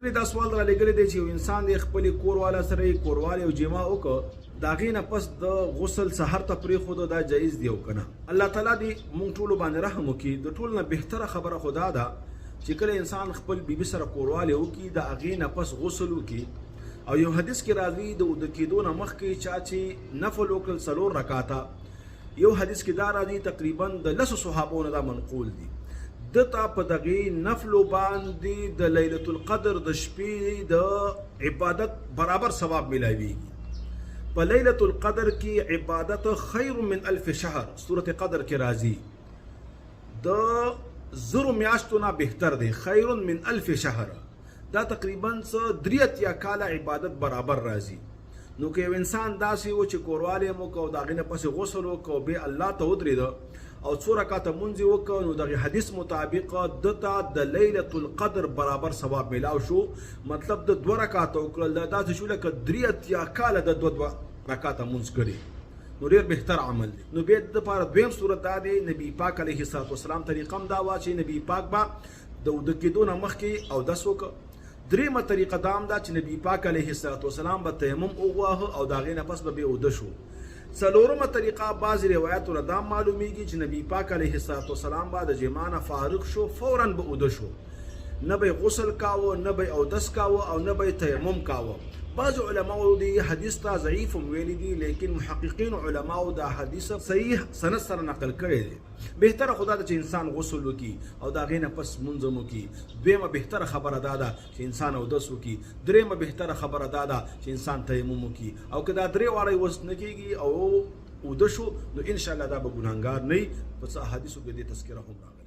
دا سوال را لګلې دی چې یو انسان د خپل کورواله سره کورواله او جما وکړه دا غینه پس د غسل سحر ته پرېښود دا جایز دی او کنه. الله تعالی دې مونږ ټول باندې رحم وکړي. د ټول نه بهتره خبره خدا ده چې کله انسان خپل بیبي سره کورواله وکړي دا غینه پس غسل وکړي. او یو حدیث کې راځي د کېدو نه مخکې چا چې نفل وکړل 4 رکعاته، یو حدیث کې دا راځي تقریبا د 10 صحابو نه دا منقول دي دتا په دغه نفل باندې د ليله القدر د شپې د عبادت برابر ثواب ملایوي. په ليله القدر کې عبادت خیر من 1000 شهر سوره قدر کې راځي د زرو میاشتونه بهتر دی، خیر من 1000 شهر دا تقریبا 3 کال عبادت برابر راځي. نو که یو انسان داسې و چې کورواله مو کو دا غنه پس غسل وکاو به الله ته ودرید او 4 رکعاته مونږ وکړو نو دغه حدیث مطابق دته د ليله القدر برابر ثواب ملاو شو. مطلب د 2 رکعاته وکړل دا داسې شو لکه 3 کال د 2 رکعاته مونږ کړی، نو ډیر بهتر عمل دی. نو به د لپاره دویم صورت دا دی نبی پاک علیه الصلاه والسلام طریقه دا وا چې نبی پاک با د کېدو نه مخکې او 10 وکړه. دریمه طریقه دام دا چې نبی پاک علیه الصلاه والسلام به تیمم وغواه او دا غینه پس به او د شو. څلورمه طریقه بعض روایتونو دا معلومیږي چې نبی پاک علیه الصلاه والسلام بعد جمانه فارغ شو فورا به او د شو، نه به غسل کاوه نه به او دس کاوه او نه به تیمم کاوه. بعض علماء دی حدیث ته ضعیف ویلي دي، لیکن محققین علماء دا حدیث صحیح سند سره نقل کړي دي. بهتره خدا ده چې انسان غسل وکي او دا غینه پس منځم وکي. دویمه بهتره خبره دا ده چې انسان او دس وکي. دریمه بهتره خبره دا ده چې انسان تیمم وکي. او که دا درې واړه وس نه کیږي او د شو نو ان شاء الله دا به ګناهګار نه وي. پس احادیثو کې د تذکره هم راغلي.